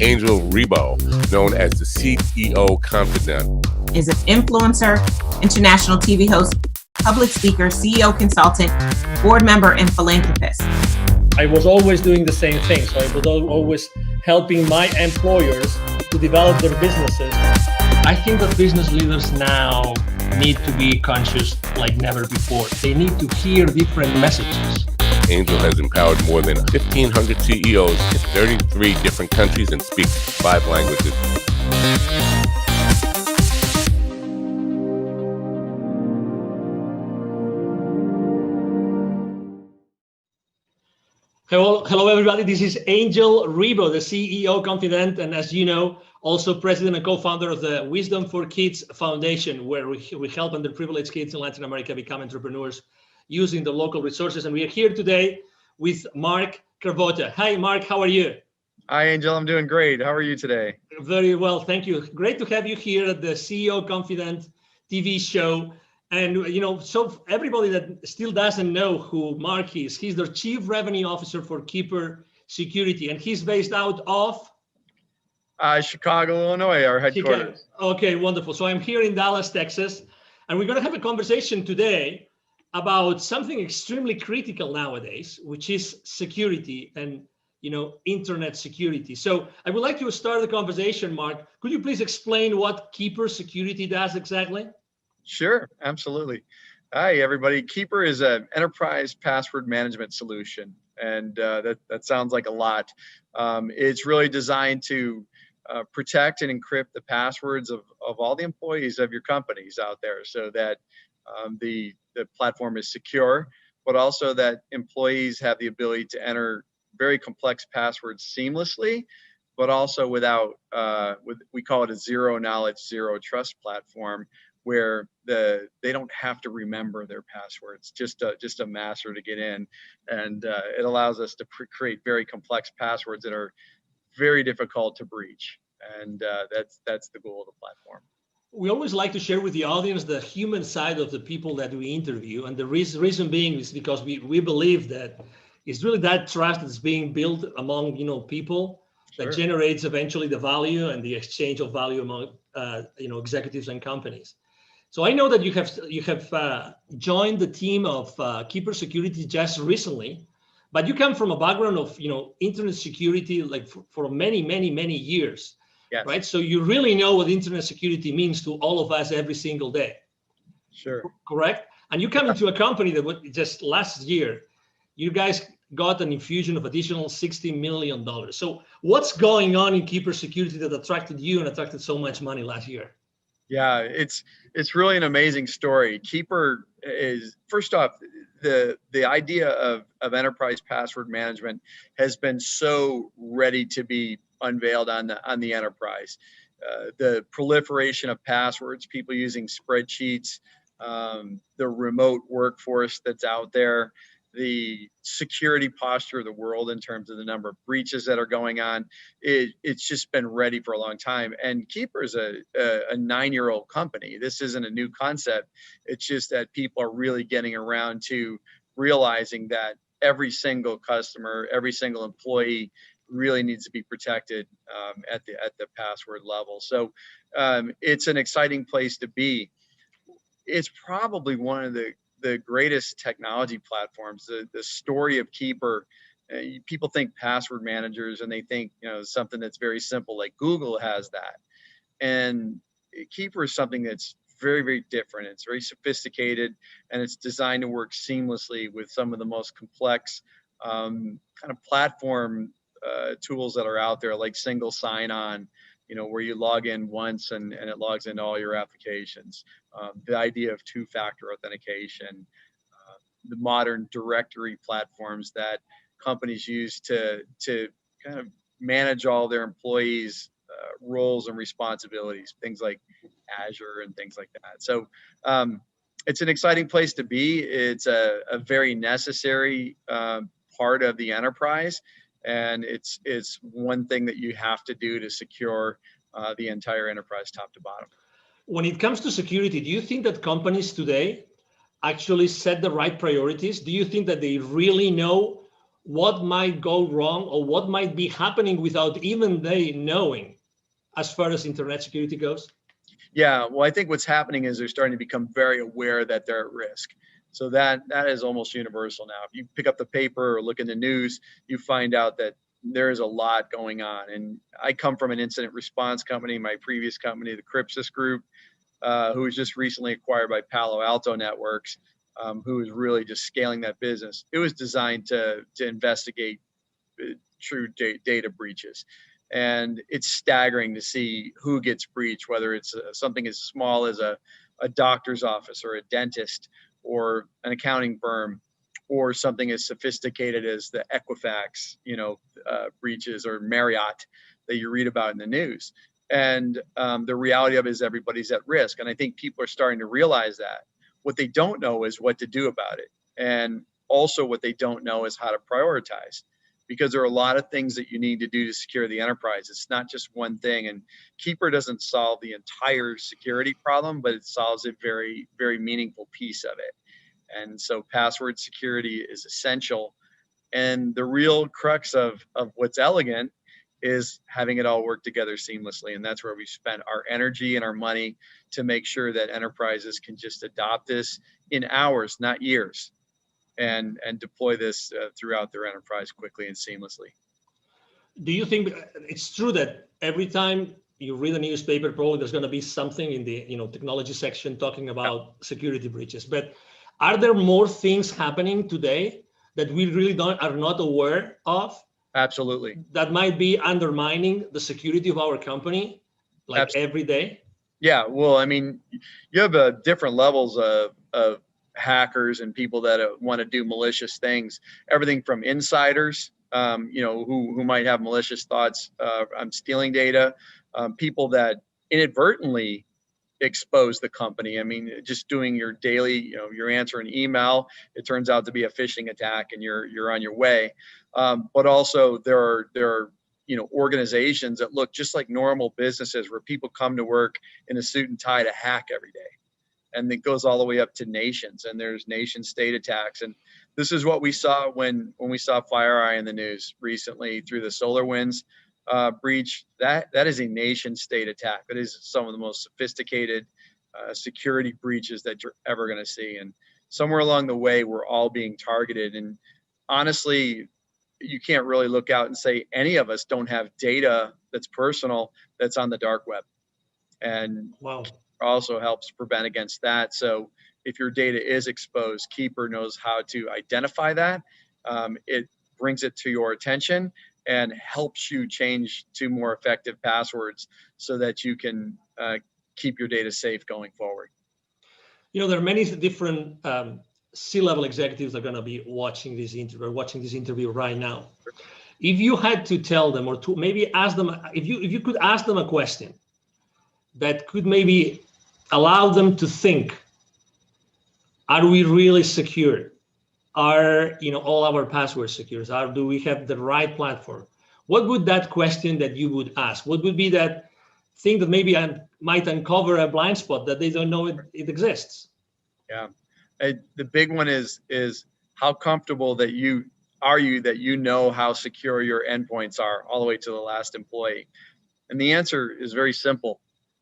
Angel Rebo, known as the CEO Confidant. Is an influencer, international TV host, public speaker, CEO consultant, board member, and philanthropist. I was always doing the same thing. So I was always helping my employers to develop their businesses. I think that business leaders now need to be conscious like never before. They need to hear different messages. Angel has empowered more than 1,500 CEOs in 33 different countries and speaks 5 languages. Hello, everybody. This is Angel Rebo, the CEO Confidant, and as you know, also president and co-founder of the Wisdom for Kids Foundation, where we help underprivileged kids in Latin America become entrepreneurs using the local resources. And we are here today with Mark Cravotta. Hi, Mark. How are you? Hi, Angel. I'm doing great. How are you today? Very well. Thank you. Great to have you here at the CEO Confidant TV show. And, you know, so everybody that still doesn't know who Mark is, he's the Chief Revenue Officer for Keeper Security, and he's based out of? Chicago, Illinois, our headquarters. Chicago. Okay, wonderful. So I'm here in Dallas, Texas, and we're going to have a conversation today about something extremely critical nowadays, which is security and, you know, internet security. So I would like to start the conversation, Mark. Could you please explain what Keeper Security does exactly? Sure, absolutely. Hi, everybody. Keeper is an enterprise password management solution, and that sounds like a lot. It's really designed to protect and encrypt the passwords of all the employees of your companies out there, so that the platform is secure, but also that employees have the ability to enter very complex passwords seamlessly, but also without, we call it a zero knowledge, zero trust platform, where they don't have to remember their passwords, just a master to get in, and it allows us to create very complex passwords that are very difficult to breach, and that's the goal of the platform. We always like to share with the audience the human side of the people that we interview, and the reason being is because we believe that it's really that trust that's being built among people that Sure. generates eventually the value and the exchange of value among executives and companies. So I know that you have joined the team of Keeper Security just recently, but you come from a background of internet security like for many years, Yes. right? So you really know what internet security means to all of us every single day. Sure. Correct? And you come into a company that just last year, you guys got an infusion of additional $60 million. So what's going on in Keeper Security that attracted you and attracted so much money last year? Yeah, it's really an amazing story. Keeper is, first off, the idea of enterprise password management has been so ready to be unveiled on the enterprise. The proliferation of passwords, people using spreadsheets, the remote workforce that's out there, the security posture of the world in terms of the number of breaches that are going on, it's just been ready for a long time. And Keeper is a 9-year-old company. This isn't a new concept. It's just that people are really getting around to realizing that every single customer, every single employee really needs to be protected at the password level. So it's an exciting place to be. It's probably one of the greatest technology platforms. The story of Keeper, people think password managers and they think something that's very simple, like Google has that, and Keeper is something that's very different. It's very sophisticated, and it's designed to work seamlessly with some of the most complex kind of platform tools that are out there, like single sign-on, where you log in once and it logs into all your applications. The idea of two-factor authentication, the modern directory platforms that companies use to kind of manage all their employees' roles and responsibilities, things like Azure and things like that. So it's an exciting place to be. It's a very necessary part of the enterprise. And it's one thing that you have to do to secure the entire enterprise top to bottom. When it comes to security, do you think that companies today actually set the right priorities? Do you think that they really know what might go wrong or what might be happening without even they knowing as far as internet security goes? Yeah, well, I think what's happening is they're starting to become very aware that they're at risk. So that is almost universal now. If you pick up the paper or look in the news, you find out that there is a lot going on. And I come from an incident response company, my previous company, the Crypsis Group, who was just recently acquired by Palo Alto Networks, who is really just scaling that business. It was designed to investigate true data breaches. And it's staggering to see who gets breached, whether it's something as small as a doctor's office or a dentist or an accounting firm, or something as sophisticated as the Equifax, breaches, or Marriott that you read about in the news. And the reality of it is everybody's at risk. And I think people are starting to realize that. What they don't know is what to do about it. And also what they don't know is how to prioritize, because there are a lot of things that you need to do to secure the enterprise. It's not just one thing. And Keeper doesn't solve the entire security problem, but it solves a very, very meaningful piece of it. And so password security is essential. And the real crux of what's elegant is having it all work together seamlessly. And that's where we spent our energy and our money to make sure that enterprises can just adopt this in hours, not years, and deploy this throughout their enterprise quickly and seamlessly. Do you think it's true that every time you read a newspaper, probably there's going to be something in the technology section talking about security breaches? But are there more things happening today that we really are not aware of? Absolutely. That might be undermining the security of our company, like Absolutely. every day? Yeah, well, I mean, you have different levels of hackers and people that want to do malicious things. Everything from insiders, who might have malicious thoughts on stealing data, people that inadvertently expose the company. I mean, just doing your daily, you're answering email, it turns out to be a phishing attack, and you're on your way. But also there are organizations that look just like normal businesses, where people come to work in a suit and tie to hack every day. And it goes all the way up to nations, and there's nation state attacks. And this is what we saw when we saw FireEye in the news recently through the SolarWinds breach. That is a nation state attack. That is some of the most sophisticated security breaches that you're ever going to see. And somewhere along the way, we're all being targeted. And honestly, you can't really look out and say any of us don't have data that's personal that's on the dark web. And wow, also helps prevent against that. So if your data is exposed, Keeper knows how to identify that. It brings it to your attention and helps you change to more effective passwords so that you can keep your data safe going forward. There are many different C-level executives that are going to be watching this interview right now. If you had to tell them, or to maybe ask them, if you could ask them a question that could maybe allow them to think, are we really secure? Are all our passwords secure? Do we have the right platform? What would that question that you would ask? What would be that thing that maybe might uncover a blind spot that they don't know it exists? Yeah, the big one is how comfortable that you know how secure your endpoints are all the way to the last employee. And the answer is very simple.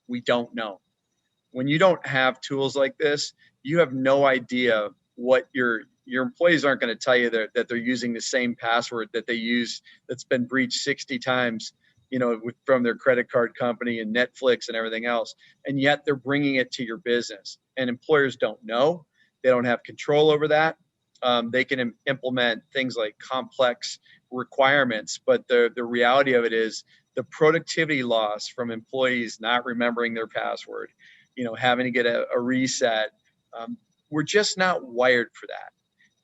We don't know. When you don't have tools like this, you have no idea what your employees aren't going to tell you that they're using the same password that they use that's been breached 60 times, from their credit card company and Netflix and everything else. And yet they're bringing it to your business, and employers don't know. They don't have control over that. They can implement things like complex requirements, but the reality of it is the productivity loss from employees not remembering their password, having to get a reset. We're just not wired for that.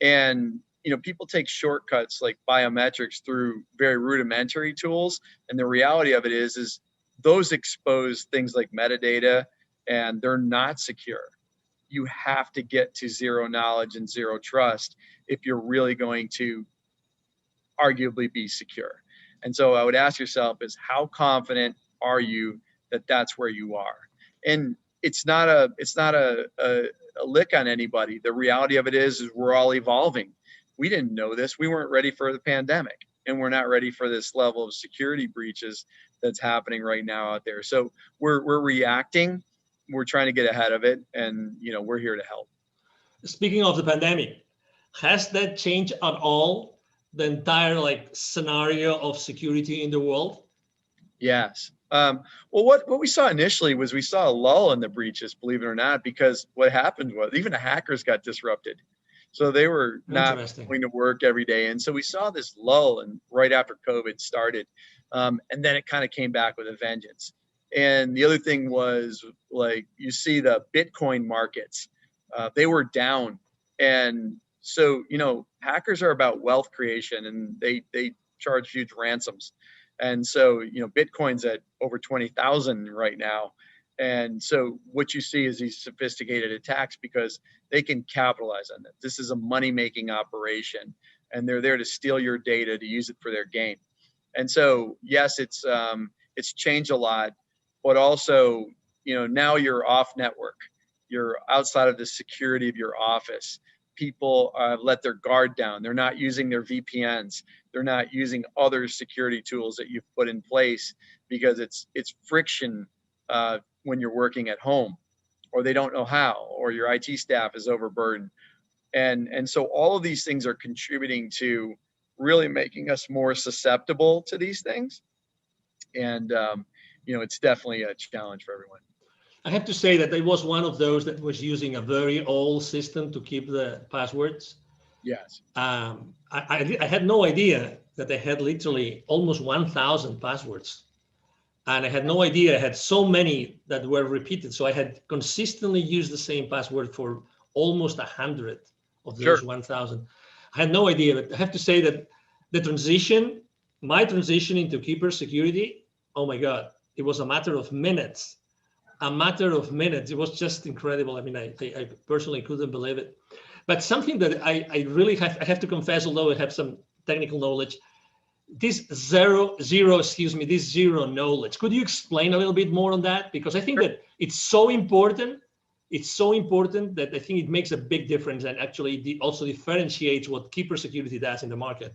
And, people take shortcuts like biometrics through very rudimentary tools. And the reality of it is those expose things like metadata, and they're not secure. You have to get to zero knowledge and zero trust if you're really going to arguably be secure. And so I would ask yourself is, how confident are you that that's where you are? And it's not a lick on anybody. The reality of it is we're all evolving. we didn't know this. We weren't ready for the pandemic, and we're not ready for this level of security breaches that's happening right now out there. So we're reacting. We're trying to get ahead of it, and we're here to help. Speaking of the pandemic, has that changed at all the entire scenario of security in the world? Yes. Well, what we saw initially was we saw a lull in the breaches, believe it or not, because what happened was even the hackers got disrupted. So they were not going to work every day. And so we saw this lull and right after COVID started. And then it kind of came back with a vengeance. And the other thing was you see the Bitcoin markets, they were down. And so, hackers are about wealth creation, and they charge huge ransoms. And so, Bitcoin's at over 20,000 right now. And so what you see is these sophisticated attacks because they can capitalize on it. This is a money-making operation, and they're there to steal your data to use it for their gain. And so, yes, it's changed a lot, but also, now you're off network. You're outside of the security of your office. People let their guard down. They're not using their VPNs. They're not using other security tools that you've put in place because it's friction when you're working at home, or they don't know how, or your IT staff is overburdened. And so all of these things are contributing to really making us more susceptible to these things. And, it's definitely a challenge for everyone. I have to say that I was one of those that was using a very old system to keep the passwords. Yes. I had no idea that I had literally almost 1,000 passwords. And I had no idea I had so many that were repeated. So I had consistently used the same password for almost 100 of those 1,000. I had no idea, but I have to say that my transition into Keeper security, oh my God, it was a matter of minutes. It was just incredible. I mean, I personally couldn't believe it. But something that I really have to confess, although I have some technical knowledge, this zero knowledge. Could you explain a little bit more on that? Because I think that it's so important. It's so important that I think it makes a big difference and actually also differentiates what Keeper security does in the market.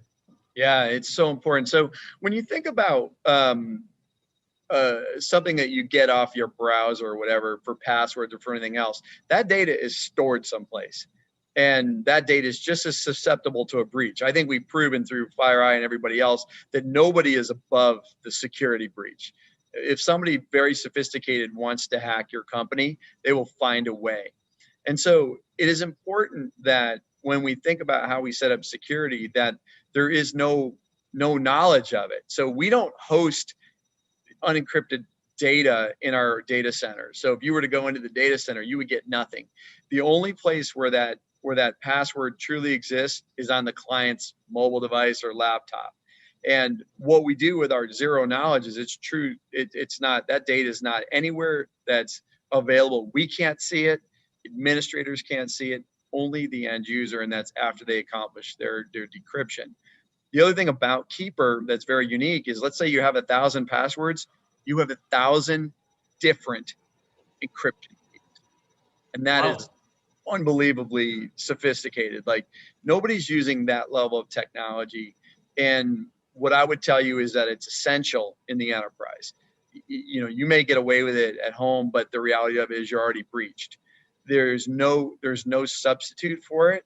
Yeah, it's so important. So when you think about something that you get off your browser or whatever for passwords or for anything else, that data is stored someplace. And that data is just as susceptible to a breach. I think we've proven through FireEye and everybody else that nobody is above the security breach. If somebody very sophisticated wants to hack your company, they will find a way. And so it is important that when we think about how we set up security, that there is no knowledge of it. So we don't host unencrypted data in our data center. So if you were to go into the data center, you would get nothing. The only place where that password truly exists is on the client's mobile device or laptop. And what we do with our zero knowledge is it's true. It's not, that data is not anywhere that's available. We can't see it. Administrators can't see it. Only the end user, and that's after they accomplish their decryption. The other thing about Keeper that's very unique is, let's say you have 1,000 passwords, you have 1,000 different encryption keys. And that is unbelievably sophisticated. Like, nobody's using that level of technology. And what I would tell you is that it's essential in the enterprise. You may get away with it at home, but the reality of it is you're already breached. There's no substitute for it.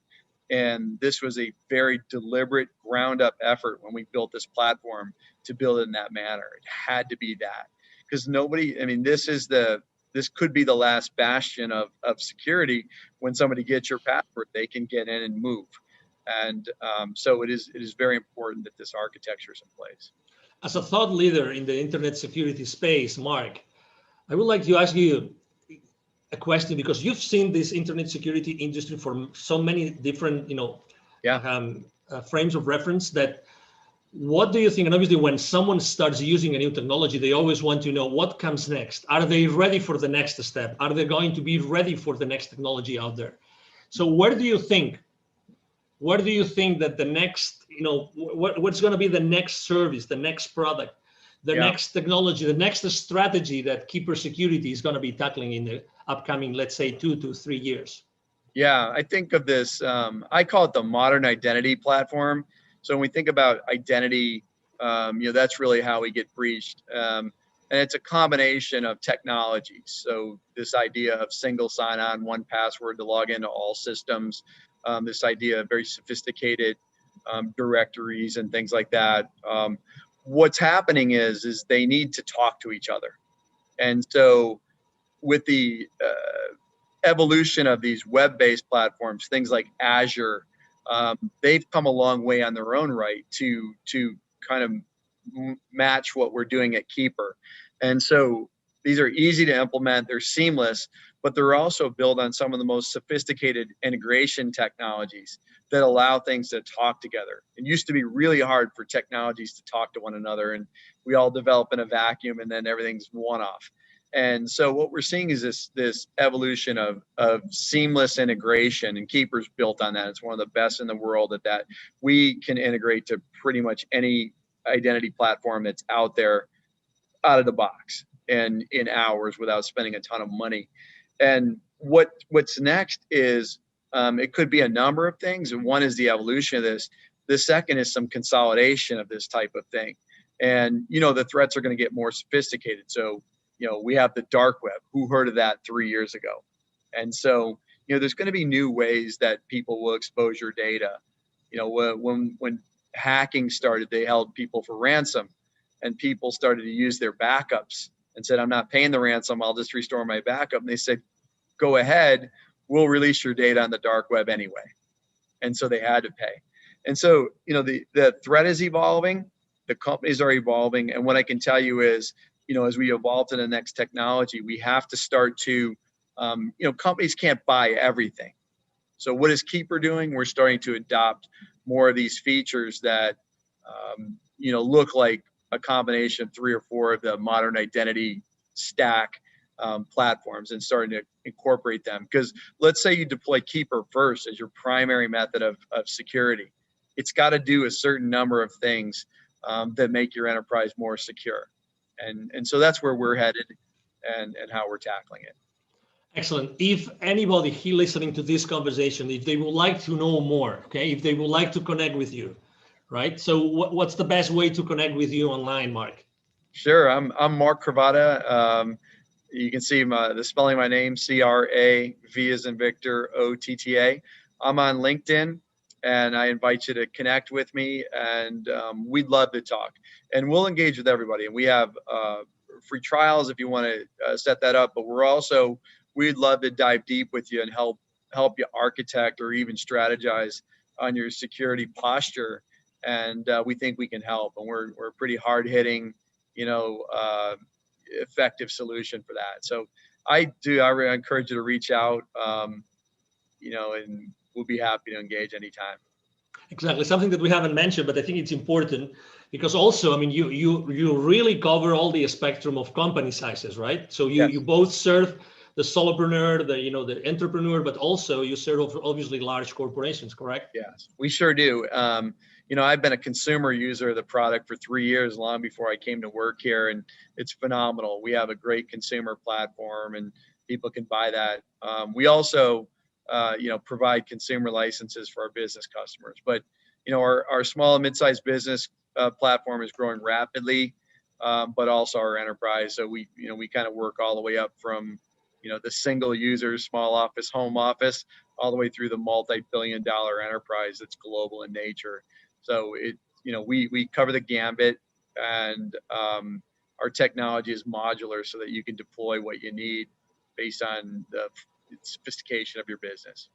And this was a very deliberate ground up effort when we built this platform to build it in that manner. It had to be that, because this could be the last bastion of security. When somebody gets your password, they can get in and move. And so it is very important that this architecture is in place. As a thought leader in the internet security space, Mark, I would like to ask you a question, because you've seen this internet security industry for so many different, frames of reference. That, what do you think? And obviously, when someone starts using a new technology, they always want to know what comes next. Are they ready for the next step? Are they going to be ready for the next technology out there? So where do you think that the next, what's going to be the next service, the next product, the next technology, the next strategy that Keeper Security is going to be tackling in the upcoming, let's say, 2 to 3 years? Yeah, I think of this, I call it the modern identity platform. So when we think about identity, that's really how we get breached. And it's a combination of technologies. So this idea of single sign-on, one password to log into all systems, this idea of very sophisticated directories and things like that. What's happening is they need to talk to each other. And so with the evolution of these web-based platforms, things like Azure, they've come a long way on their own right to kind of match what we're doing at Keeper. And so these are easy to implement, they're seamless, but they're also built on some of the most sophisticated integration technologies that allow things to talk together. It used to be really hard for technologies to talk to one another, and we all develop in a vacuum and then everything's one off. And so what we're seeing is this evolution of seamless integration, and Keeper's built on that. It's one of the best in the world at that. We can integrate to pretty much any identity platform that's out there out of the box and in hours without spending a ton of money. And what's next is it could be a number of things. And one is the evolution of this. The second is some consolidation of this type of thing. And, the threats are going to get more sophisticated. So, we have the dark web. Who heard of that 3 years ago? And so, there's going to be new ways that people will expose your data. When hacking started, they held people for ransom, and people started to use their backups and said, I'm not paying the ransom, I'll just restore my backup. And they said, go ahead, we'll release your data on the dark web anyway. And so they had to pay. And so, the threat is evolving, the companies are evolving. And what I can tell you is, as we evolve to the next technology, we have to start to, companies can't buy everything. So what is Keeper doing? We're starting to adopt more of these features that, look like a combination of 3 or 4 of the modern identity stack platforms, and starting to incorporate them. Because let's say you deploy Keeper first as your primary method of security. It's got to do a certain number of things that make your enterprise more secure. And so that's where we're headed and how we're tackling it. Excellent. If anybody here listening to this conversation, if they would like to know more, okay, if they would like to connect with you, right? So what's the best way to connect with you online, Mark? Sure. I'm Mark Cravotta. You can see the spelling of my name, C-R-A-V as in Victor, O-T-T-A. I'm on LinkedIn, and I invite you to connect with me, and we'd love to talk. And we'll engage with everybody. And we have free trials if you want to set that up. But we'd love to dive deep with you and help you architect or even strategize on your security posture. And we think we can help. And we're a pretty hard-hitting, effective solution for that. So I really encourage you to reach out, and we'll be happy to engage anytime. Exactly. Something that we haven't mentioned, but I think it's important because also, I mean, you really cover all the spectrum of company sizes, right? So you, Yes. You both serve the solopreneur, the entrepreneur, but also you serve obviously large corporations, correct? Yes, we sure do. I've been a consumer user of the product for 3 years, long before I came to work here, and it's phenomenal. We have a great consumer platform, and people can buy that. We also, provide consumer licenses for our business customers. But, our small and mid-sized business platform is growing rapidly, but also our enterprise. So we kind of work all the way up from, the single users, small office, home office, all the way through the multi-billion-dollar enterprise that's global in nature. So we cover the gambit, and our technology is modular so that you can deploy what you need based on the sophistication of your business.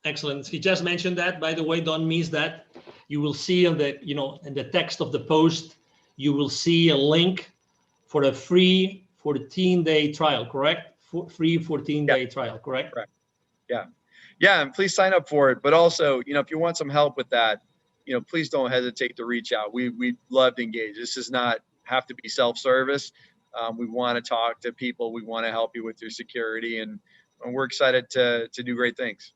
Excellent. He just mentioned that, by the way, don't miss that. You will see in the text of the post, you will see a link for a free 14-day trial, correct? Free 14-day trial, correct? Correct. Yeah, and please sign up for it. But also, if you want some help with that, please don't hesitate to reach out. We'd love to engage. This does not have to be self-service. We want to talk to people. We want to help you with your security, and we're excited to do great things.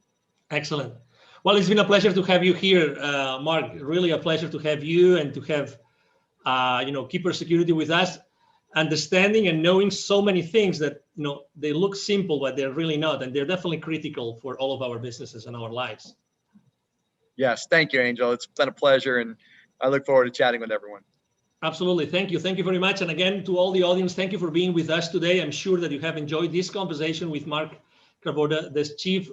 Excellent. Well, it's been a pleasure to have you here, Mark. Really a pleasure to have you and to have, Keeper Security with us. understanding and knowing so many things that, they look simple, but they're really not. And they're definitely critical for all of our businesses and our lives. Yes. Thank you, Angel. It's been a pleasure. And I look forward to chatting with everyone. Absolutely. Thank you. Thank you very much. And again, to all the audience, thank you for being with us today. I'm sure that you have enjoyed this conversation with Mark Cravotta, the Chief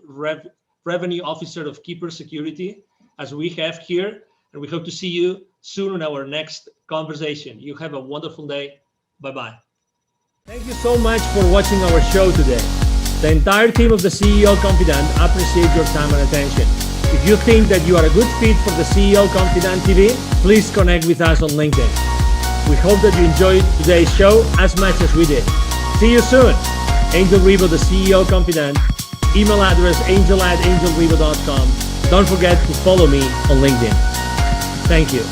Revenue Officer of Keeper Security, as we have here. And we hope to see you soon in our next conversation. You have a wonderful day. Bye-bye. Thank you so much for watching our show today. The entire team of the CEO Confidant appreciate your time and attention. If you think that you are a good fit for the CEO Confidant TV, please connect with us on LinkedIn. We hope that you enjoyed today's show as much as we did. See you soon. Angel Ribo, the CEO Confidant. Email address angel@angelribo.com. Don't forget to follow me on LinkedIn. Thank you.